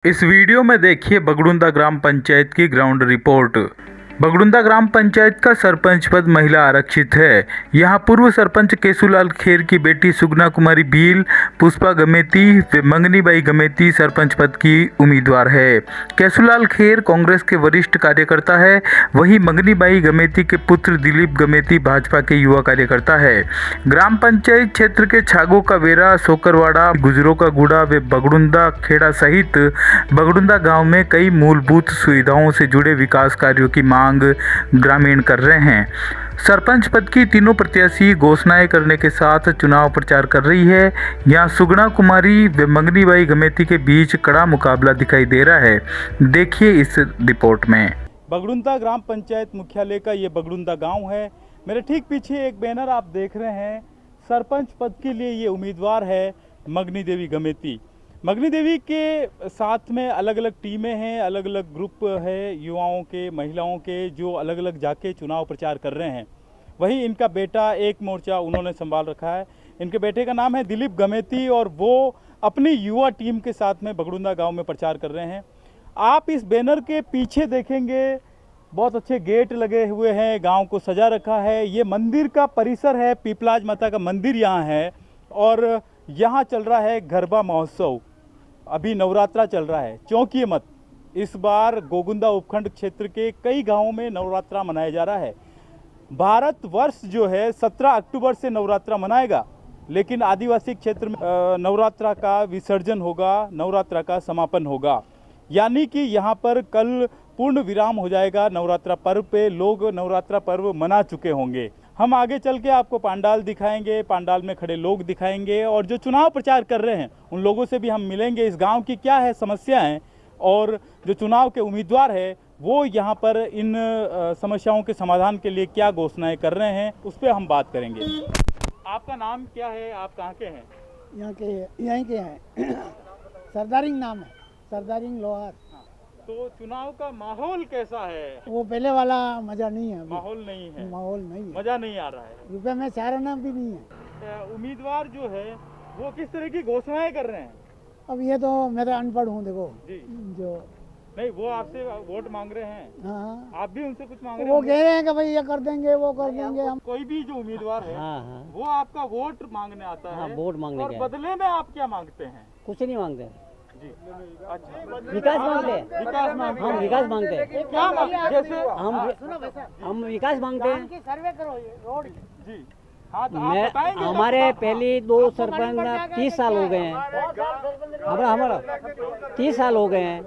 इस वीडियो में देखिए बगड़ुंदा ग्राम पंचायत की ग्राउंड रिपोर्ट। बगड़ुंदा ग्राम पंचायत का सरपंच पद महिला आरक्षित है। यहां पूर्व सरपंच केशुलाल खेर की बेटी सुगना कुमारी भील, पुष्पा गमेती व मंगनीबाई गमेती सरपंच पद की उम्मीदवार है। केशुलाल खेर कांग्रेस के वरिष्ठ कार्यकर्ता है, वहीं मंगनीबाई गमेती के पुत्र दिलीप गमेती भाजपा के युवा कार्यकर्ता है। ग्राम पंचायत क्षेत्र के छागो का वेरा, सोकरवाड़ा, गुजरों का गुड़ा व बगड़ुंदा खेड़ा सहित बगड़ुंदा गांव में कई मूलभूत सुविधाओं से जुड़े विकास कार्यों की मांग ग्रामीण कर रहे हैं। सरपंच पद की तीनों प्रत्याशी घोषणाएं करने के साथ चुनाव प्रचार कर रही है। यहां सुगना कुमारी व मंगनीबाई गमेती के बीच कड़ा मुकाबला दिखाई दे रहा है। देखिए इस रिपोर्ट में। बगड़ुंदा ग्राम पंचायत मुख्यालय का ये बगड़ुंदा गांव है। मेरे ठीक पीछे एक बैनर आप देख रहे हैं। सरपंच पद के लिए ये उम्मीदवार है मंगनी देवी गमेती। मंगनी देवी के साथ में अलग अलग टीमें हैं, अलग अलग ग्रुप है युवाओं के, महिलाओं के, जो अलग अलग जाके चुनाव प्रचार कर रहे हैं। वहीं इनका बेटा एक मोर्चा उन्होंने संभाल रखा है। इनके बेटे का नाम है दिलीप गमेती और वो अपनी युवा टीम के साथ में बगड़ुंदा गांव में प्रचार कर रहे हैं। आप इस बैनर के पीछे देखेंगे बहुत अच्छे गेट लगे हुए हैं, गांव को सजा रखा है। ये मंदिर का परिसर है, पीपलाज माता का मंदिर यहाँ है और यहाँ चल रहा है गरबा महोत्सव। अभी नवरात्रा चल रहा है। चौंकिए मत, इस बार गोगुंदा उपखंड क्षेत्र के कई गांवों में नवरात्रा मनाया जा रहा है। भारतवर्ष जो है 17 अक्टूबर से नवरात्रा मनाएगा, लेकिन आदिवासी क्षेत्र में नवरात्रा का विसर्जन होगा, नवरात्रा का समापन होगा। यानी कि यहाँ पर कल पूर्ण विराम हो जाएगा नवरात्रा पर्व पे। लोग नवरात्रा पर्व मना चुके होंगे। हम आगे चल के आपको पंडाल दिखाएंगे, पंडाल में खड़े लोग दिखाएंगे और जो चुनाव प्रचार कर रहे हैं उन लोगों से भी हम मिलेंगे। इस गांव की क्या है समस्याएं और जो चुनाव के उम्मीदवार है वो यहाँ पर इन समस्याओं के समाधान के लिए क्या घोषणाएं कर रहे हैं उस पर हम बात करेंगे। आपका नाम क्या है, आप कहाँ के हैं? यहीं के हैं। सरदारिंग नाम है, सरदारिंग लोहार। तो चुनाव का माहौल कैसा है? वो पहले वाला मजा नहीं है। माहौल नहीं है, माहौल नहीं है, मजा नहीं आ रहा है। रुपये में चाराना भी नहीं है। उम्मीदवार जो है वो किस तरह की घोषणाएं कर रहे हैं? अब ये तो मैं तो अनपढ़ हूँ, देखो जी। जो नहीं, वो आपसे वोट मांग रहे हैं। हाँ, आप भी उनसे कुछ मांग रहे वो हैं? कह रहे हैं कि भाई ये कर देंगे, वो कर देंगे। हम कोई भी जो उम्मीदवार है हाँ। वो आपका वोट मांगने आता है। वोट मांगने और गया है। बदले में आप क्या मांगते हैं? कुछ नहीं मांगते, जी। अच्छा, विकास मांगते हैं। विकास मांगते हम हैं। विकास मांगते हैं। क्या जैसे हम विकास मांगते हैं। सर्वे करो ये रोड। जी। हाँ, तो आप मैं बताएंगे? हमारे पहली दो सरपंच 30 साल हो गए हैं। हमारा 30 साल हो गए हैं।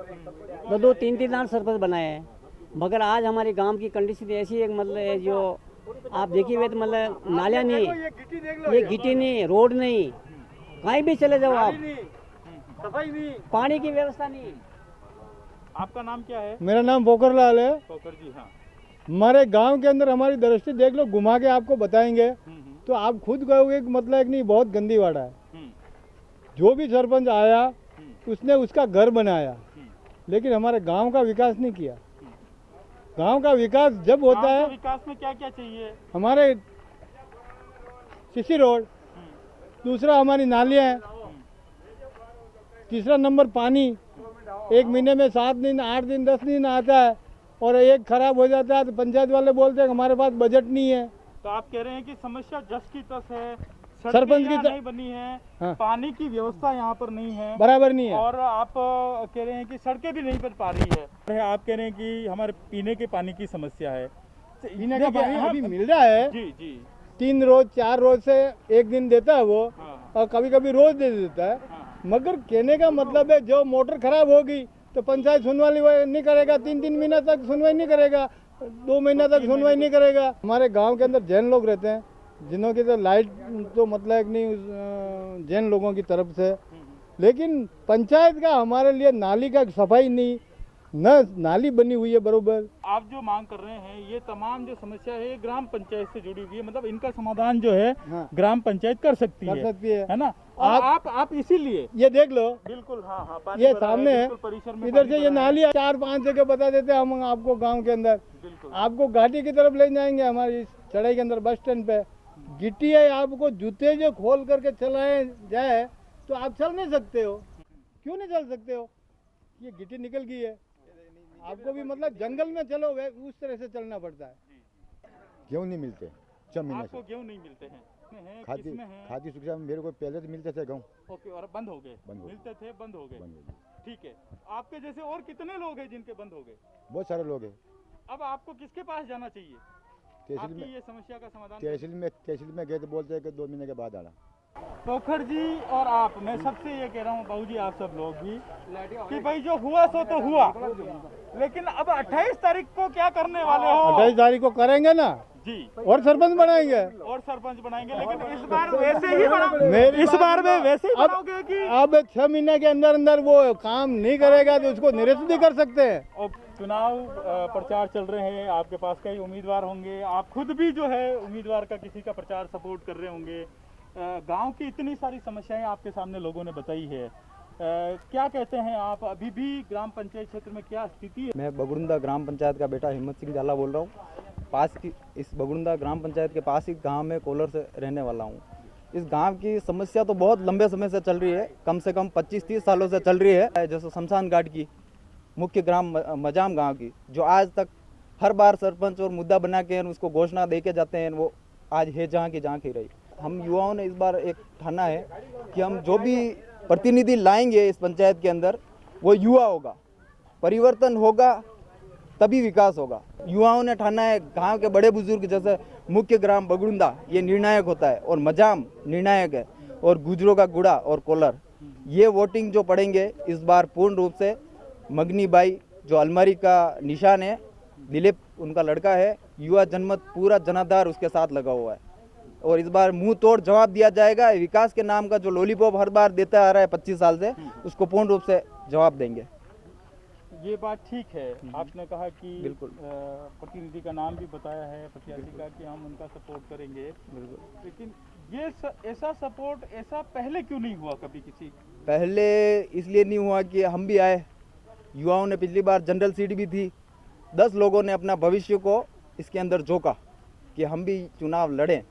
दो 3 बार सरपंच बनाए हैं, मगर आज हमारे गांव की कंडीशन ऐसी है, मतलब जो आप देखिए हुए तो मतलब नालियाँ नहीं, ये गिट्टी नहीं, रोड नहीं, कहीं भी चले जाओ आप, सफाई नहीं, पानी की व्यवस्था नहीं। आपका नाम क्या है? मेरा नाम बोकरलाल है। ठोकर जी। हाँ। हमारे गांव के अंदर हमारी दृष्टि देख लो, घुमा के आपको बताएंगे तो आप खुद कहोगे कि मतलब एक नहीं, बहुत गंदी वाड़ा है। जो भी सरपंच आया उसने उसका घर बनाया, लेकिन हमारे गांव का विकास नहीं किया। गांव का विकास जब होता है, विकास में क्या क्या चाहिए? हमारे सीसी रोड, दूसरा हमारी नालियाँ हैं, तीसरा नंबर पानी। एक महीने में 7 दिन, 8 दिन, 10 दिन आता है और एक खराब हो जाता है तो पंचायत वाले बोलते हैं कि हमारे पास बजट नहीं है। तो आप कह रहे हैं कि समस्या जस की तस है, सरपंच की नहीं बनी है। हाँ। पानी की व्यवस्था यहाँ पर नहीं है, बराबर नहीं है। और आप कह रहे हैं कि सड़कें भी नहीं बन पा रही है। आप कह रहे हैं कि हमारे पीने के पानी की समस्या है। पीने का पानी अभी मिल रहा है, जी जी। 3 रोज 4 रोज से एक दिन देता है वो, हाँ। और कभी कभी रोज दे देता है। हाँ। मगर कहने का मतलब है जो मोटर खराब होगी तो पंचायत सुनवाई नहीं करेगा, 3 महीना तक सुनवाई नहीं करेगा, 2 महीना तक सुनवाई नहीं करेगा। हमारे गांव के अंदर जैन लोग रहते हैं, जिन्हों की तो लाइट तो मतलब नहीं जैन लोगों की तरफ से, लेकिन पंचायत का हमारे लिए नाली का सफाई नहीं, न नाली बनी हुई है बरोबर। आप जो मांग कर रहे हैं ये तमाम जो समस्या है ये ग्राम पंचायत से जुड़ी हुई है, मतलब इनका समाधान जो है हाँ। ग्राम पंचायत कर सकती है ना? और आप इसीलिए ये देख लो, बिल्कुल। हाँ हाँ, पानी ये भरा है, सामने है, बिल्कुल परिसर में इधर पानी से ये भरा है। नाली 4-5 जगह बता देते हैं हम आपको गांव के अंदर। बिल्कुल। आपको घाटी की तरफ ले जाएंगे, हमारी चढ़ाई के अंदर बस स्टैंड पे गिट्टी है, आपको जूते जो खोल करके चलाए जाए तो आप चल नहीं सकते हो। क्यों नहीं चल सकते हो? ये गिट्टी निकल गई है। आपको भी मतलब जंगल में चलोगे उस तरह से चलना पड़ता है। गेहूँ नहीं मिलते 6 महीने आपको से। गेहूँ नहीं मिलते हैं? हैं, खाद्य किसमें हैं? खाद्य सुरक्षा में मेरे को पहले तो मिलते थे गेहूँ, ओके, और बंद हो गए? बंद हो गए। मिलते थे, बंद हो गए। बंद हो गए। ठीक है, आपके जैसे और कितने लोग हैं जिनके बंद हो गए? बहुत सारे लोग हैं। अब आपको किसके पास जाना चाहिए तहसील आपकी में ये समस्या का समाधान? तहसील में गए तो बोलते हैं कि 2 महीने के बाद आना। पोखर जी और आप, मैं सबसे ये कह रहा हूँ बाबू जी, आप सब लोग भी, कि भाई जो हुआ सो तो हुआ, लेकिन अब 28 तारीख को क्या करने वाले हो? 28 तारीख को करेंगे ना जी, और सरपंच बनाएंगे। और सरपंच बनाएंगे, लेकिन इस बार वैसे ही बनाओगे? इस बार में वैसे ही बनाओगे कि अब 6 महीने के अंदर अंदर वो काम नहीं करेगा तो उसको निरस्त भी कर सकते हैं। और चुनाव प्रचार चल रहे हैं, आपके पास कई उम्मीदवार होंगे, आप खुद भी जो है उम्मीदवार का किसी का प्रचार सपोर्ट कर रहे होंगे। गांव की इतनी सारी समस्याएं आपके सामने लोगों ने बताई है, क्या कहते हैं आप? अभी भी ग्राम पंचायत क्षेत्र में क्या स्थिति है? मैं बगड़ुंदा ग्राम पंचायत का बेटा हिम्मत सिंह झाला बोल रहा हूँ। पास की इस बगड़ुंदा ग्राम पंचायत के पास ही गांव में कोलर से रहने वाला हूँ। इस गांव की समस्या तो बहुत लंबे समय से चल रही है, कम से कम 25-30 सालों से चल रही है। जैसे शमशान घाट की, मुख्य ग्राम मजाम गांव की, जो आज तक हर बार सरपंच और मुद्दा बना के उसको घोषणा दे के जाते हैं, वो आज है जहाँ की जहाँ ही रही। हम युवाओं ने इस बार एक ठाना है कि हम जो भी प्रतिनिधि लाएंगे इस पंचायत के अंदर, वो युवा होगा, परिवर्तन होगा तभी विकास होगा। युवाओं ने ठाना है गांव के बड़े बुजुर्ग, जैसे मुख्य ग्राम बगड़ुंदा ये निर्णायक होता है और मजाम निर्णायक है, और गुजरों का गुड़ा और कोलर, ये वोटिंग जो पड़ेंगे इस बार पूर्ण रूप से मगनी बाई जो अलमारी का निशान है, दिलीप उनका लड़का है, युवा जनमत पूरा जनाधार उसके साथ लगा हुआ है। और इस बार मुंह तोड़ जवाब दिया जाएगा। विकास के नाम का जो लॉलीपॉप हर बार देता आ रहा है 25 साल से, उसको पूर्ण रूप से जवाब देंगे। ये बात ठीक है, आपने कहा कि बिल्कुल। प्रतिनिधि का नाम भी बताया है प्रत्याशी का कि हम उनका सपोर्ट करेंगे, बिल्कुल। लेकिन ये ऐसा सपोर्ट ऐसा पहले क्यों नहीं हुआ कभी किसी? पहले इसलिए नहीं हुआ कि हम भी आए, युवाओं ने पिछली बार जनरल सीट भी थी, 10 लोगों ने अपना भविष्य को इसके अंदर झोंका कि हम भी चुनाव लड़ें,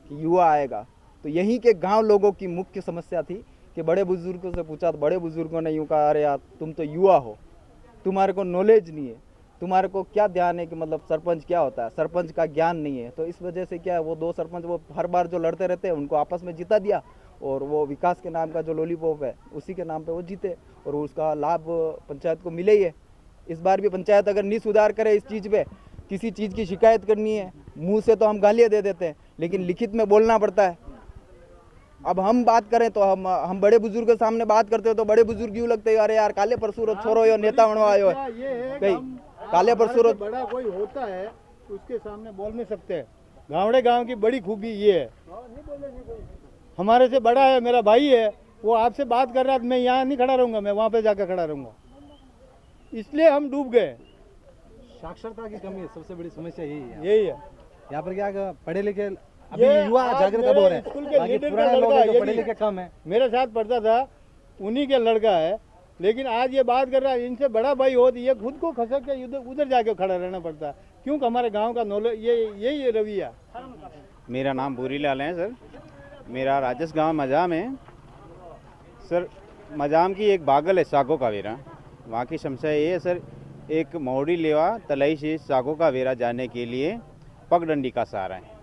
कि युवा आएगा। तो यहीं के गांव लोगों की मुख्य समस्या थी कि बड़े बुजुर्गों से पूछा तो बड़े बुजुर्गों ने यूँ कहा, अरे यार तुम तो युवा हो, तुम्हारे को नॉलेज नहीं है, तुम्हारे को क्या ध्यान है कि मतलब सरपंच क्या होता है, सरपंच का ज्ञान नहीं है। तो इस वजह से क्या है, वो 2 सरपंच वो हर बार जो लड़ते रहते हैं उनको आपस में जिता दिया, और वो विकास के नाम का जो लॉलीपॉप है उसी के नाम पे वो जीते, और उसका लाभ पंचायत को मिले ही है। इस बार भी पंचायत अगर नहीं सुधार करे इस चीज़ पे, किसी चीज़ की शिकायत करनी है, मुंह से तो हम गालियाँ दे देते हैं, लेकिन लिखित में बोलना पड़ता है। अब हम बात करें तो हम बड़े बुजुर्ग के सामने बात करते हो तो बड़े बुजुर्ग यूँ लगते हैं, अरे यार काले परसुर छोरो यो नेता बनवा आयो है, कहीं काले परसुर। बड़ा कोई होता है उसके सामने बोल नहीं सकते। गावड़े गांव की बड़ी खूबी ये है, हमारे से बड़ा है, मेरा भाई है, वो आपसे बात कर रहा है, मैं यहाँ नहीं खड़ा रहूँगा, मैं वहाँ पे जाकर खड़ा रहूँगा, इसलिए हम डूब गए। साक्षरता की कमी है, सबसे बड़ी समस्या यही है। यही है यहाँ पर क्या पढ़े लिखे अभी ये युवा आज जागृत अब हो रहे स्कूल हैं, के बाकी लीडर का पुराने लोग लड़का हैं जो ये पढ़े भी लिखे कम है। मेरे साथ पढ़ता था, उन्हीं के लड़का है, लेकिन आज ये बात कर रहा है इनसे बड़ा भाई हो तो ये खुद को खसक के उधर जाके खड़ा रहना पड़ता है, क्योंकि हमारे गांव का नॉलेज यही रवैया। मेरा नाम भूरीलाल है सर, मेरा राजस गांव मजाम है सर। मजाम की एक बागल है सागो का वेरा, वहाँ की समस्या ये है सर, एक मौड़ी लेवा तलाई से सागो का वेरा जाने के लिए पगडंडी का सहारा है,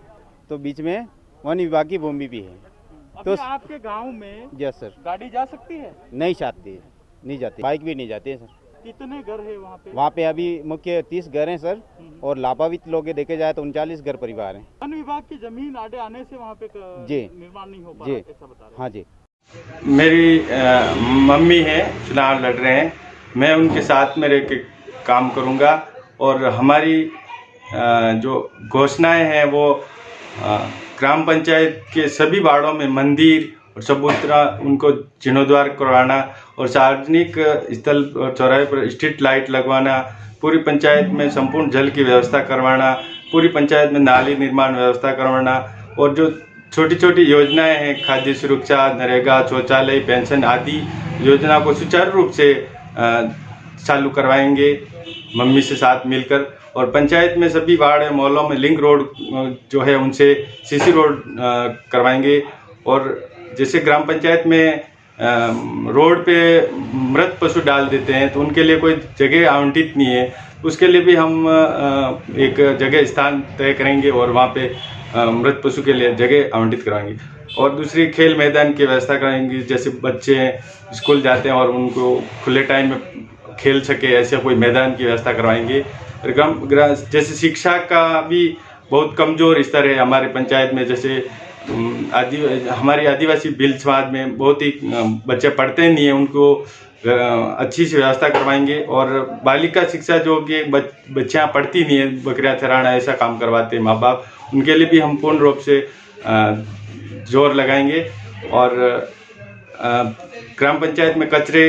तो बीच में वन विभाग की भूमि भी है। तो आपके गांव में यस सर, गाड़ी जा सकती है? नहीं जाती, नहीं जाती, बाइक भी नहीं जाती है सर। कितने घर है वहाँ पे? वहाँ पे अभी मुख्य 30 घर हैं सर, और लाभावित लोग देखे जाए तो 39 घर परिवार हैं। वन विभाग की जमीन आड़े आने से वहाँ पे जी निर्माण नहीं हो पा जी रहा, ऐसा बता रहे हैं। हाँ जी। मेरी मम्मी है, चुनाव लड़ रहे हैं, मैं उनके साथ में रह के काम करूंगा, और हमारी जो घोषणाएं हैं वो ग्राम पंचायत के सभी वार्डों में मंदिर और चबूतरा उनको जीर्णोद्धार करवाना, और सार्वजनिक स्थल और चौराहे पर स्ट्रीट लाइट लगवाना, पूरी पंचायत में संपूर्ण जल की व्यवस्था करवाना, पूरी पंचायत में नाली निर्माण व्यवस्था करवाना, और जो छोटी छोटी योजनाएं हैं, खाद्य सुरक्षा, नरेगा, शौचालय, पेंशन आदि योजना को सुचारू रूप से चालू करवाएंगे मम्मी से साथ मिलकर। और पंचायत में सभी वार्ड मोहल्लों में लिंक रोड जो है उनसे सीसी रोड करवाएंगे, और जैसे ग्राम पंचायत में रोड पे मृत पशु डाल देते हैं तो उनके लिए कोई जगह आवंटित नहीं है। उसके लिए भी हम एक जगह स्थान तय करेंगे और वहाँ पे मृत पशु के लिए जगह आवंटित कराएंगे। और दूसरी खेल मैदान की व्यवस्था कराएंगे, जैसे बच्चे स्कूल जाते हैं और उनको खुले टाइम में खेल सके ऐसे कोई मैदान की व्यवस्था करवाएंगे। जैसे शिक्षा का भी बहुत कमज़ोर स्तर है हमारे पंचायत में, जैसे हमारी आदिवासी भील समाज में बहुत ही बच्चे पढ़ते नहीं हैं, उनको अच्छी सी व्यवस्था करवाएंगे। और बालिका शिक्षा जो कि बच्चियाँ पढ़ती नहीं है, बकरियाँ चराना ऐसा काम करवाते हैं माँ बाप, उनके लिए भी हम पूर्ण रूप से जोर लगाएंगे। और ग्राम पंचायत में कचरे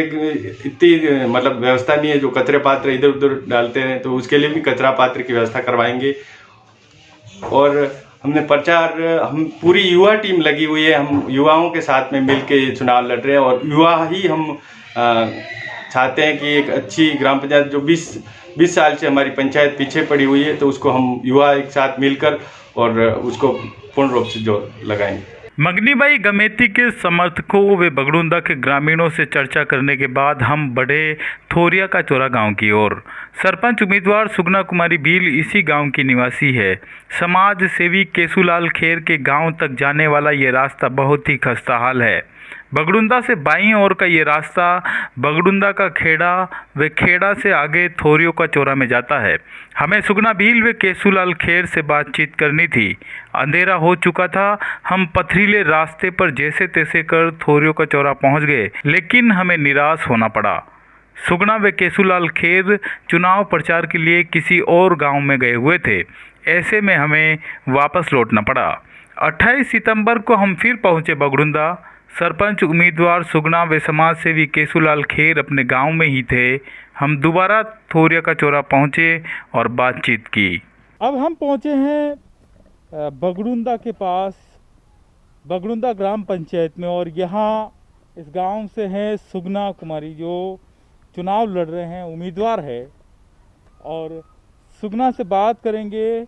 इतनी मतलब व्यवस्था नहीं है, जो कचरे पात्र इधर उधर डालते हैं तो उसके लिए भी कचरा पात्र की व्यवस्था करवाएंगे। और हमने प्रचार, हम पूरी युवा टीम लगी हुई है, हम युवाओं के साथ में मिलके ये चुनाव लड़ रहे हैं। और युवा ही हम चाहते हैं कि एक अच्छी ग्राम पंचायत, जो 20 साल से हमारी पंचायत पीछे पड़ी हुई है, तो उसको हम युवा एक साथ मिलकर और उसको पूर्ण रूप से जोर लगाएंगे। मगनीबाई गमेती के समर्थकों व बगड़ुंदा के ग्रामीणों से चर्चा करने के बाद हम बढ़े थोरिया का चौरा गांव की ओर। सरपंच उम्मीदवार सुगना कुमारी भील इसी गांव की निवासी है। समाज सेवी केशुलाल खेर के गांव तक जाने वाला ये रास्ता बहुत ही खस्ताहाल है। बगड़ुंदा से बाईं ओर का ये रास्ता बगड़ुंदा का खेड़ा व खेड़ा से आगे थोरियो का चौरा में जाता है। हमें सुगना भील व केशुलाल खेर से बातचीत करनी थी। अंधेरा हो चुका था। हम पथरीले रास्ते पर जैसे तैसे कर थोरियो का चौरा पहुंच गए, लेकिन हमें निराश होना पड़ा। सुगना व केशुलाल खेर चुनाव प्रचार के लिए किसी और गांव में गए हुए थे। ऐसे में हमें वापस लौटना पड़ा। 28 सितंबर को हम फिर पहुंचे बगड़ुंदा। सरपंच उम्मीदवार सुगना व समाज सेवी केशुलाल खेर अपने गांव में ही थे। हम दोबारा थोरिया का चौरा पहुंचे और बातचीत की। अब हम पहुंचे हैं बगड़ुंदा के पास, बगड़ुंदा ग्राम पंचायत में, और यहाँ इस गांव से हैं सुगना कुमारी जो चुनाव लड़ रहे हैं, उम्मीदवार है। और सुगना से बात करेंगे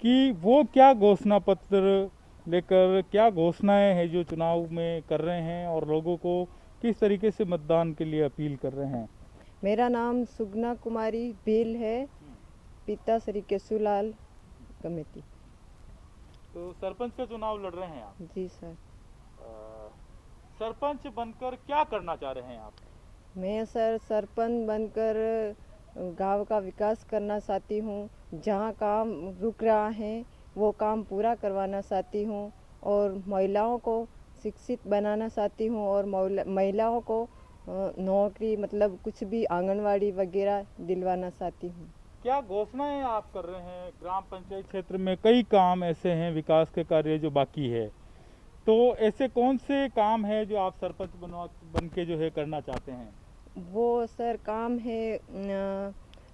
कि वो क्या घोषणा पत्र लेकर, क्या घोषणाएं हैं जो चुनाव में कर रहे हैं और लोगों को किस तरीके से मतदान के लिए अपील कर रहे हैं। मेरा नाम सुगना कुमारी भील है, पिता श्री केशुलाल गमेती। तो सरपंच का चुनाव लड़ रहे हैं आप? जी सर। सरपंच बनकर क्या करना चाह रहे हैं आप? मैं सर सरपंच बनकर गांव का विकास करना चाहती हूँ। जहाँ काम रुक रहा है वो काम पूरा करवाना चाहती हूँ और महिलाओं को शिक्षित बनाना चाहती हूँ और महिलाओं को नौकरी मतलब कुछ भी आंगनवाड़ी वगैरह दिलवाना चाहती हूँ। क्या घोषणाएं आप कर रहे हैं? ग्राम पंचायत क्षेत्र में कई काम ऐसे हैं, विकास के कार्य जो बाकी है, तो ऐसे कौन से काम है जो आप सरपंच बन के जो है करना चाहते हैं? वो सर काम है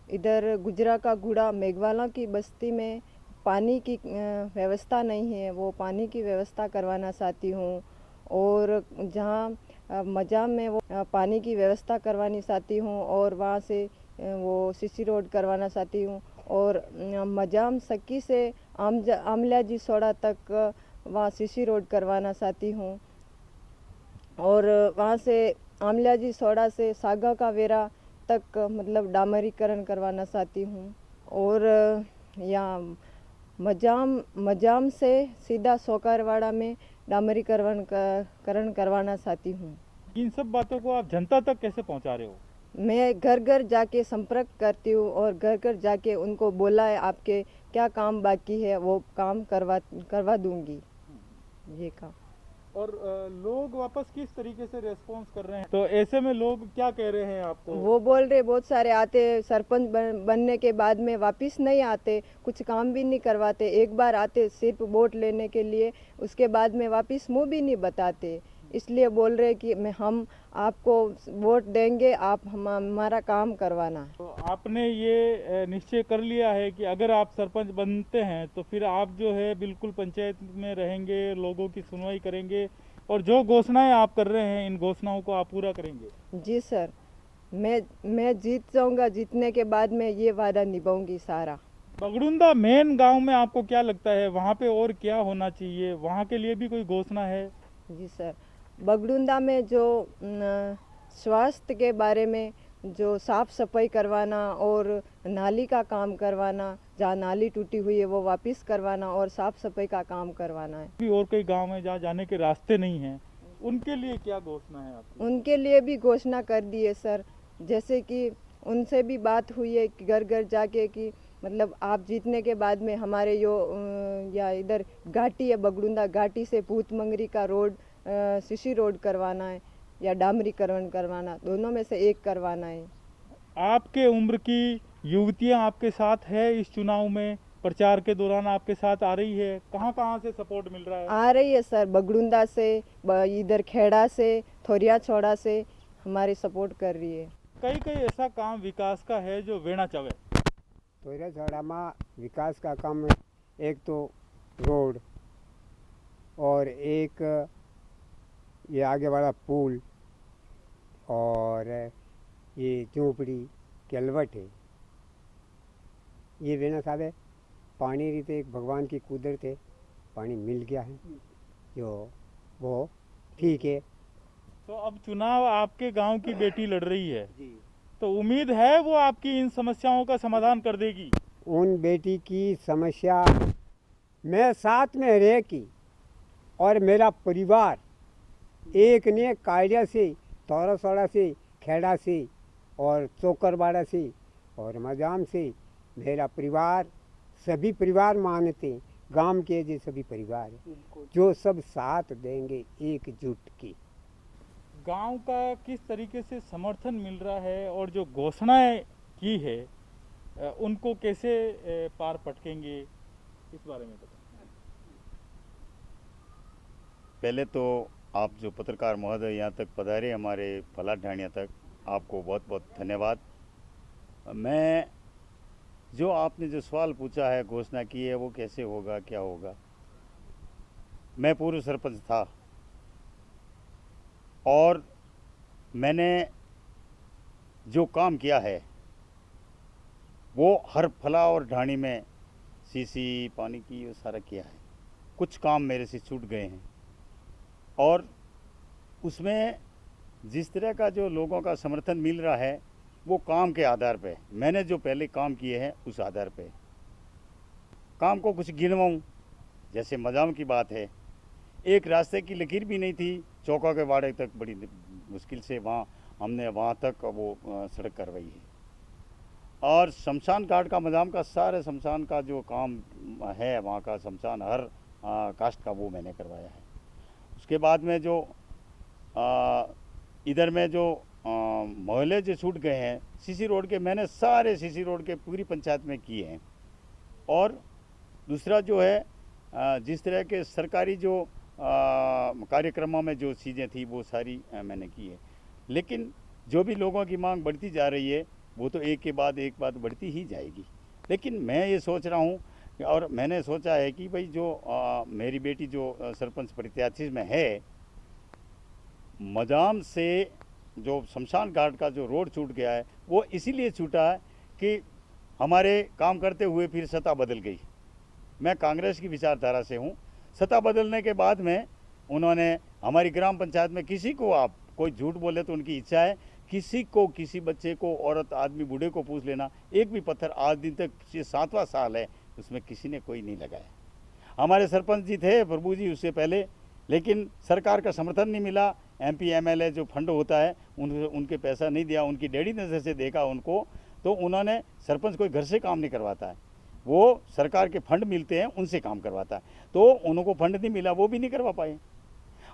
इधर गुजरा का गुड़ा मेघवाला की बस्ती में पानी की व्यवस्था नहीं है, वो पानी की व्यवस्था करवाना चाहती हूँ। और जहाँ मजाम में वो पानी की व्यवस्था करवानी चाहती हूँ और वहाँ से वो सीसी रोड करवाना चाहती हूँ। और मजाम सक्की से आमला जी सोड़ा तक वहाँ सीसी रोड करवाना चाहती हूँ। और वहाँ से आमला जी सोड़ा से सागा का वेरा तक मतलब डामरीकरण करवाना चाहती हूँ। और यहाँ मजाम से सीधा सोकारवाड़ा में डामरीकरण करवाना चाहती हूँ। इन सब बातों को आप जनता तक कैसे पहुँचा रहे हो? मैं घर घर जाके संपर्क करती हूँ और घर घर जाके उनको बोला है आपके क्या काम बाकी है वो काम करवा दूंगी ये काम। और लोग वापस किस तरीके से रेस्पॉन्स कर रहे हैं? तो ऐसे में लोग क्या कह रहे हैं आपको? वो बोल रहे बहुत सारे आते सरपंच बनने के बाद में वापस नहीं आते, कुछ काम भी नहीं करवाते। एक बार आते सिर्फ वोट लेने के लिए, उसके बाद में वापस मुंह भी नहीं बताते। इसलिए बोल रहे कि हम आपको वोट देंगे, आप हमारा काम करवाना है। तो आपने ये निश्चय कर लिया है कि अगर आप सरपंच बनते हैं तो फिर आप जो है बिल्कुल पंचायत में रहेंगे, लोगों की सुनवाई करेंगे और जो घोषणाएं आप कर रहे हैं इन घोषणाओं को आप पूरा करेंगे? जी सर, मैं जीत जाऊंगा। जीतने के बाद में ये वादा निभाऊंगी सारा। बगड़ुंदा मेन गांव में आपको क्या लगता है वहाँ पे और क्या होना चाहिए? वहाँ के लिए भी कोई घोषणा है? जी सर, बगडुंदा में जो स्वास्थ्य के बारे में जो साफ़ सफाई करवाना और नाली का काम करवाना, जहाँ नाली टूटी हुई है वो वापस करवाना और साफ़ सफाई का काम करवाना है। भी और कई गांव हैं जहाँ जाने के रास्ते नहीं हैं, उनके लिए क्या घोषणा है आपकी? उनके लिए भी घोषणा कर दी है सर, जैसे कि उनसे भी बात हुई है कि घर घर जाके कि मतलब आप जीतने के बाद में हमारे या इधर घाटी है बगडुंदा, घाटी से भूतमंगरी का रोड सीसी रोड करवाना है या डामरीकरण करवाना, दोनों में से एक करवाना है। आपके उम्र की युवतियां आपके साथ है इस चुनाव में, प्रचार के दौरान आपके साथ आ रही है? कहाँ कहाँ से सपोर्ट मिल रहा है? आ रही है सर, बगडुंदा से, इधर खेड़ा से, थोरिया छोड़ा से हमारी सपोर्ट कर रही है। कई कई ऐसा काम विकास का है जो वेना चावे। थोरिया छोड़ा में विकास का काम एक तो रोड और एक ये आगे वाला पुल और ये झोपड़ी केलवट है। ये वेना साहब पानी रीते एक भगवान की कुदरत है, पानी मिल गया है जो वो ठीक है। तो अब चुनाव आपके गांव की बेटी लड़ रही है, तो उम्मीद है वो आपकी इन समस्याओं का समाधान कर देगी? उन बेटी की समस्या मैं साथ में रह की और मेरा परिवार एक ने कायड़ा से, तौरसौड़ा से, खेड़ा से और चोकरबाड़ा से और मजाम से मेरा परिवार, सभी परिवार मानते हैं, गांव के जो सभी परिवार जो सब साथ देंगे एकजुट की। गांव का किस तरीके से समर्थन मिल रहा है और जो घोषणाएं की है उनको कैसे पार पटकेंगे, इस बारे में बताएं। पहले तो आप जो पत्रकार महोदय यहाँ तक पधारे हमारे फलाट ढाणिया तक, आपको बहुत बहुत धन्यवाद। मैं जो आपने जो सवाल पूछा है, घोषणा की है, वो कैसे होगा, क्या होगा। मैं पूर्व सरपंच था और मैंने जो काम किया है वो हर फला और ढाणी में सीसी पानी की वो सारा किया है। कुछ काम मेरे से छूट गए हैं और उसमें जिस तरह का जो लोगों का समर्थन मिल रहा है वो काम के आधार पे, मैंने जो पहले काम किए हैं उस आधार पे। काम को कुछ गिनवाऊँ, जैसे मजाम की बात है, एक रास्ते की लकीर भी नहीं थी, चौका के बाड़े तक बड़ी मुश्किल से हमने वहाँ तक वो सड़क करवाई है। और शमशान घाट का, मजाम का सारे शमशान का जो काम है, वहाँ का शमशान हर कास्ट का वो मैंने करवाया है। उसके बाद में जो इधर में जो मोहल्ले जो छूट गए हैं सीसी रोड के, मैंने सारे सीसी रोड के पूरी पंचायत में किए हैं। और दूसरा जो है जिस तरह के सरकारी जो कार्यक्रमों में जो चीज़ें थी वो सारी मैंने की है। लेकिन जो भी लोगों की मांग बढ़ती जा रही है वो तो एक के बाद एक बात बढ़ती ही जाएगी। लेकिन मैं ये सोच रहा हूँ और मैंने सोचा है कि भाई जो मेरी बेटी जो सरपंच प्रत्याशी में है, मजाम से जो शमशान घाट का जो रोड छूट गया है वो इसीलिए छूटा है कि हमारे काम करते हुए फिर सत्ता बदल गई। मैं कांग्रेस की विचारधारा से हूँ। सत्ता बदलने के बाद में उन्होंने हमारी ग्राम पंचायत में किसी को, आप कोई झूठ बोले तो उनकी इच्छा है, किसी को, किसी बच्चे को, औरत, आदमी, बूढ़े को पूछ लेना, एक भी पत्थर आज दिन तक, ये 7वां साल है, उसमें किसी ने कोई नहीं लगाया। हमारे सरपंच जी थे प्रभु जी उससे पहले, लेकिन सरकार का समर्थन नहीं मिला। MP MLA जो फंड होता है उनके पैसा नहीं दिया, उनकी डेढ़ी नज़र से देखा उनको, तो उन्होंने, सरपंच कोई घर से काम नहीं करवाता है, वो सरकार के फंड मिलते हैं उनसे काम करवाता है, तो उनको फंड नहीं मिला, वो भी नहीं करवा पाए।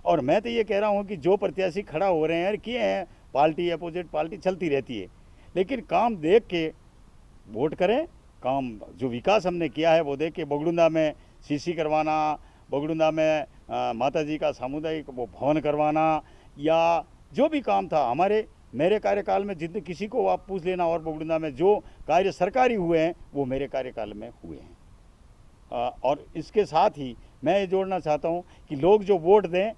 और मैं तो ये कह रहा हूँ कि जो प्रत्याशी खड़ा हो रहे हैं, किए हैं, पार्टी अपोजिट पार्टी चलती रहती है, लेकिन काम देख के वोट करें। काम जो विकास हमने किया है वो देख के, बगडुंदा में सीसी करवाना, बगडुंदा में माताजी का सामुदायिक वो भवन करवाना, या जो भी काम था मेरे कार्यकाल में, जितने किसी को आप पूछ लेना, और बगडुंदा में जो कार्य सरकारी हुए हैं वो मेरे कार्यकाल में हुए हैं। और इसके साथ ही मैं ये जोड़ना चाहता हूँ कि लोग जो वोट दें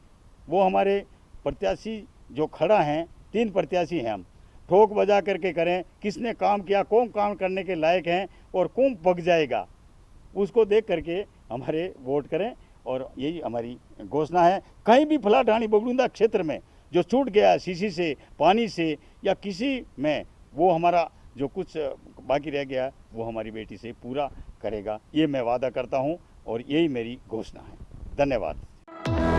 वो हमारे प्रत्याशी जो खड़ा हैं, 3 प्रत्याशी हैं, हम ठोक बजा करके करें, किसने काम किया, कौन काम करने के लायक हैं और कौन पक जाएगा, उसको देख करके हमारे वोट करें। और यही हमारी घोषणा है। कहीं भी फलाटाणी बगड़ुंदा क्षेत्र में जो छूट गया सीसी से, पानी से या किसी में, वो हमारा जो कुछ बाकी रह गया वो हमारी बेटी से पूरा करेगा, ये मैं वादा करता हूँ और यही मेरी घोषणा है। धन्यवाद।